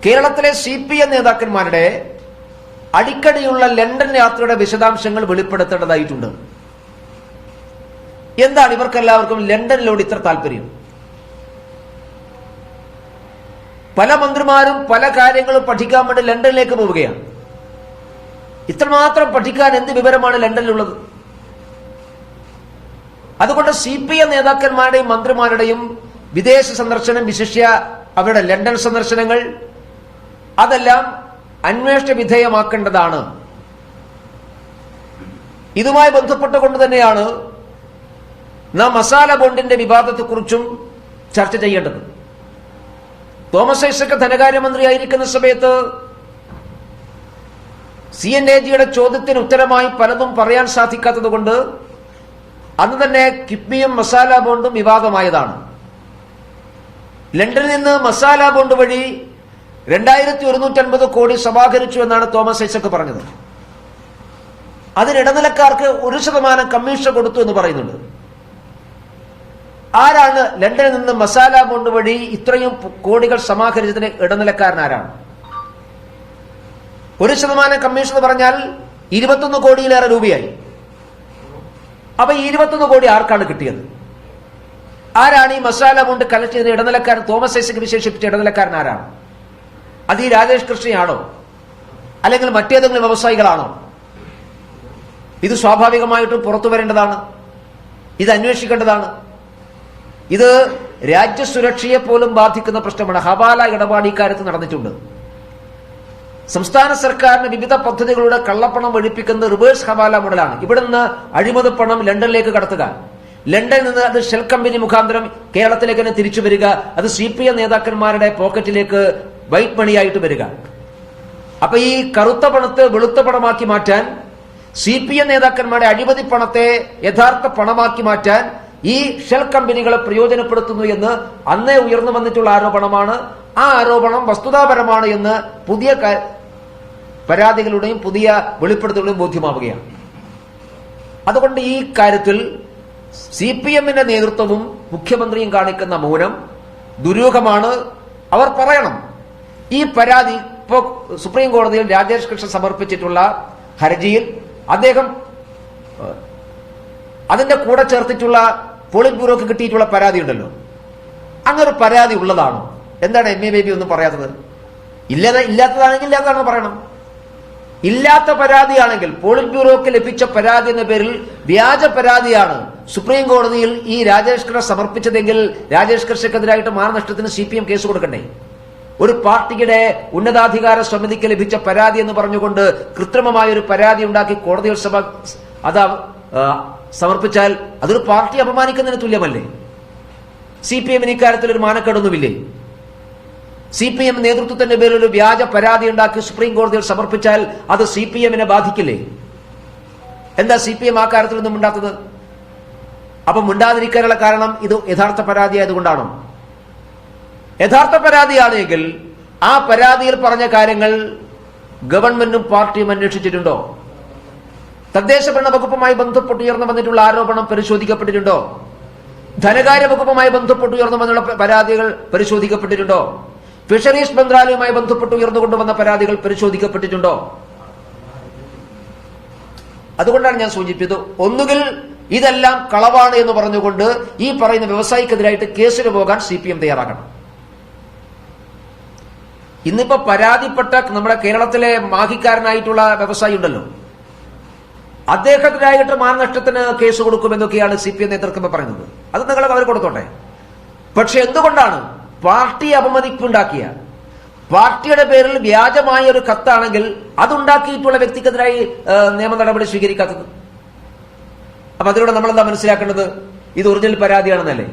കേരളത്തിലെ CPM നേതാക്കന്മാരുടെ അടിക്കടിയുള്ള London യാത്രയുടെ വിശദാംശങ്ങൾ വെളിപ്പെടുത്തേണ്ടതായിട്ടുണ്ട്. എന്താണ് ഇവർക്കെല്ലാവർക്കും ലണ്ടനിലോട് ഇത്ര താല്പര്യം? പല മന്ത്രിമാരും പല കാര്യങ്ങളും പഠിക്കാൻ വേണ്ടി ലണ്ടനിലേക്ക് പോവുകയാണ്. ഇത്രമാത്രം പഠിക്കാൻ എന്ത് വിവരമാണ് ലണ്ടനിലുള്ളത്? അതുകൊണ്ട് CPM നേതാക്കന്മാരുടെയും മന്ത്രിമാരുടെയും വിദേശ സന്ദർശനം, വിശിഷ്യ അവരുടെ ലണ്ടൻ സന്ദർശനങ്ങൾ, അതെല്ലാം അന്വേഷണ വിധേയമാക്കേണ്ടതാണ്. ഇതുമായി ബന്ധപ്പെട്ടുകൊണ്ട് തന്നെയാണ് നാം മസാല ബോണ്ടിന്റെ വിവാദത്തെക്കുറിച്ചും ചർച്ച ചെയ്യേണ്ടത്. തോമസ് ഐസക് ധനകാര്യമന്ത്രിയായിരിക്കുന്ന സമയത്ത് CNAG-യുടെ ചോദ്യത്തിന് ഉത്തരമായി പലതും പറയാൻ സാധിക്കാത്തതുകൊണ്ട് അന്ന് തന്നെ കിഫ്ബിയും മസാല ബോണ്ടും വിവാദമായതാണ്. ലണ്ടനിൽ നിന്ന് മസാല ബോണ്ട് വഴി 2150 കോടി സമാഹരിച്ചു എന്നാണ് തോമസ് ഐസക് പറഞ്ഞത്. അതിന് ഇടനിലക്കാർക്ക് 1% കമ്മീഷൻ കൊടുത്തു എന്ന് പറയുന്നുണ്ട്. ആരാണ് ലണ്ടനിൽ നിന്ന് മസാല ബോണ്ട് വഴി ഇത്രയും കോടികൾ സമാഹരിച്ചതിന് ഇടനിലക്കാരൻ ആരാണ്? 1% കമ്മീഷൻ എന്ന് പറഞ്ഞാൽ 21 കോടിയിലേറെ രൂപയായി. അപ്പൊ ഈ 21 കോടി ആർക്കാണ് കിട്ടിയത്? ആരാണ് ഈ മസാല ബോണ്ട് കളക്ട് ചെയ്ത ഇടനിലക്കാരൻ? തോമസ് ഐസക് വിശേഷിപ്പിച്ച ഇടനിലക്കാരൻ ആരാണ്? അത് ഈ രാജേഷ് കൃഷ്ണയാണോ, അല്ലെങ്കിൽ മറ്റേതെങ്കിലും വ്യവസായികളാണോ? ഇത് സ്വാഭാവികമായിട്ടും പുറത്തു വരേണ്ടതാണ്. ഇത് അന്വേഷിക്കേണ്ടതാണ്. ഇത് രാജ്യസുരക്ഷയെ പോലും ബാധിക്കുന്ന പ്രശ്നമാണ്. ഹവാല ഇടപാട് ഇക്കാര്യത്ത് നടന്നിട്ടുണ്ട്. സംസ്ഥാന സർക്കാരിന് വിവിധ പദ്ധതികളുടെ കള്ളപ്പണം ഒഴിപ്പിക്കുന്ന റിവേഴ്സ് ഹവാല മോഡലാണ്. ഇവിടെ നിന്ന് അഴിമതി പണം ലണ്ടനിലേക്ക് കടത്തുക, ലണ്ടനിൽ നിന്ന് അത് ഷെൽ കമ്പനി മുഖാന്തരം കേരളത്തിലേക്ക് തന്നെ തിരിച്ചു വരിക, അത് CPM നേതാക്കന്മാരുടെ പോക്കറ്റിലേക്ക് വൈറ്റ് മണിയായിട്ട് വരിക. അപ്പൊ ഈ കറുത്ത പണത്തെ വെളുത്ത പണമാക്കി മാറ്റാൻ, CPM നേതാക്കന്മാരുടെ അഴിമതി പണത്തെ യഥാർത്ഥ പണമാക്കി മാറ്റാൻ ഈ ഷെൽ കമ്പനികളെ പ്രയോജനപ്പെടുത്തുന്നു എന്ന് അന്നേ ഉയർന്നു വന്നിട്ടുള്ള ആരോപണമാണ്. ആ ആരോപണം വസ്തുതാപരമാണ് എന്ന് പുതിയ പരാതികളുടെയും പുതിയ വെളിപ്പെടുത്തലുകളുടെയും ബോധ്യമാവുകയാണ്. അതുകൊണ്ട് ഈ കാര്യത്തിൽ CPM-ന്റെ നേതൃത്വവും മുഖ്യമന്ത്രിയും കാണിക്കുന്ന മൗനം ദുരൂഹമാണ്. അവർ പറയണം. ഈ പരാതി ഇപ്പോ സുപ്രീം കോടതിയിൽ രാജേഷ് കൃഷ്ണ സമർപ്പിച്ചിട്ടുള്ള ഹർജിയിൽ അദ്ദേഹം അതിന്റെ കൂടെ ചേർത്തിട്ടുള്ള പോളിറ്റ് ബ്യൂറോക്ക് കിട്ടിയിട്ടുള്ള പരാതി ഉണ്ടല്ലോ, അങ്ങനെ പരാതി ഉള്ളതാണോ? എന്താണ് MA ബേബി ഒന്നും പറയാത്തത്? ഇല്ലാത്തതാണെങ്കിൽ ഇല്ലാത്തതാണെന്ന് പറയണം. ഇല്ലാത്ത പരാതിയാണെങ്കിൽ, പോളിറ്റ് ബ്യൂറോക്ക് ലഭിച്ച പരാതി എന്ന പേരിൽ വ്യാജ പരാതിയാണ് സുപ്രീം കോടതിയിൽ ഈ രാജേഷ് കൃഷ്ണ സമർപ്പിച്ചതെങ്കിൽ രാജേഷ് കൃഷ്ണക്കെതിരായിട്ട് മാനനഷ്ടത്തിന് CPM കേസ് കൊടുക്കണ്ടേ? ഒരു പാർട്ടിയുടെ ഉന്നതാധികാര സമിതിക്ക് ലഭിച്ച പരാതി എന്ന് പറഞ്ഞുകൊണ്ട് കൃത്രിമമായ ഒരു പരാതി ഉണ്ടാക്കി കോടതിയിൽ അത് സമർപ്പിച്ചാൽ അതൊരു പാർട്ടി അപമാനിക്കുന്നതിന് തുല്യമല്ലേ? CPM-ന് ഇക്കാര്യത്തിൽ ഒരു മാനക്കേടൊന്നുമില്ലേ? CPM നേതൃത്വത്തിന്റെ പേരിൽ ഒരു വ്യാജ പരാതി ഉണ്ടാക്കി സുപ്രീം കോടതിയിൽ സമർപ്പിച്ചാൽ അത് CPM-നെ ബാധിക്കില്ലേ? എന്താ CPM ആ കാര്യത്തിൽ ഒന്നും മിണ്ടാത്തത്? അപ്പൊ മിണ്ടാതിരിക്കാനുള്ള കാരണം ഇത് യഥാർത്ഥ പരാതി ആയതുകൊണ്ടാണോ? യഥാർത്ഥ പരാതിയാണെങ്കിൽ ആ പരാതിയിൽ പറഞ്ഞ കാര്യങ്ങൾ ഗവൺമെന്റും പാർട്ടിയും അന്വേഷിച്ചിട്ടുണ്ടോ? തദ്ദേശ ഭരണ വകുപ്പുമായി ബന്ധപ്പെട്ട് ഉയർന്നു വന്നിട്ടുള്ള ആരോപണം പരിശോധിക്കപ്പെട്ടിട്ടുണ്ടോ? ധനകാര്യ വകുപ്പുമായി ബന്ധപ്പെട്ട് ഉയർന്നു വന്നുള്ള പരാതികൾ പരിശോധിക്കപ്പെട്ടിട്ടുണ്ടോ? ഫിഷറീസ് മന്ത്രാലയവുമായി ബന്ധപ്പെട്ട് ഉയർന്നുകൊണ്ടുവന്ന പരാതികൾ പരിശോധിക്കപ്പെട്ടിട്ടുണ്ടോ? അതുകൊണ്ടാണ് ഞാൻ സൂചിപ്പിച്ചത്, ഒന്നുകിൽ ഇതെല്ലാം കളവാണ് എന്ന് പറഞ്ഞുകൊണ്ട് ഈ പറയുന്ന വ്യവസായിക്കെതിരായിട്ട് കേസിന് പോകാൻ CPM തയ്യാറാക്കണം. ഇന്നിപ്പോ പരാതിപ്പെട്ട നമ്മുടെ കേരളത്തിലെ മാഹിക്കാരനായിട്ടുള്ള വ്യവസായി ഉണ്ടല്ലോ, അദ്ദേഹത്തിനായിട്ട് മാനനഷ്ടത്തിന് കേസ് കൊടുക്കുമെന്നൊക്കെയാണ് CPM നേതൃത്വം പറയുന്നത്. അത് നിങ്ങൾ അവർ കൊടുത്തോട്ടെ. പക്ഷെ എന്തുകൊണ്ടാണ് പാർട്ടി അപമതിപ്പുണ്ടാക്കിയ, പാർട്ടിയുടെ പേരിൽ വ്യാജമായ ഒരു കത്താണെങ്കിൽ അതുണ്ടാക്കിയിട്ടുള്ള വ്യക്തിക്കെതിരായി നിയമ നടപടി സ്വീകരിക്കാത്തത്? അപ്പൊ അതിലൂടെ നമ്മളെന്താ മനസ്സിലാക്കേണ്ടത്? ഇത് ഒറിജിനൽ പരാതിയാണെന്നല്ലേ?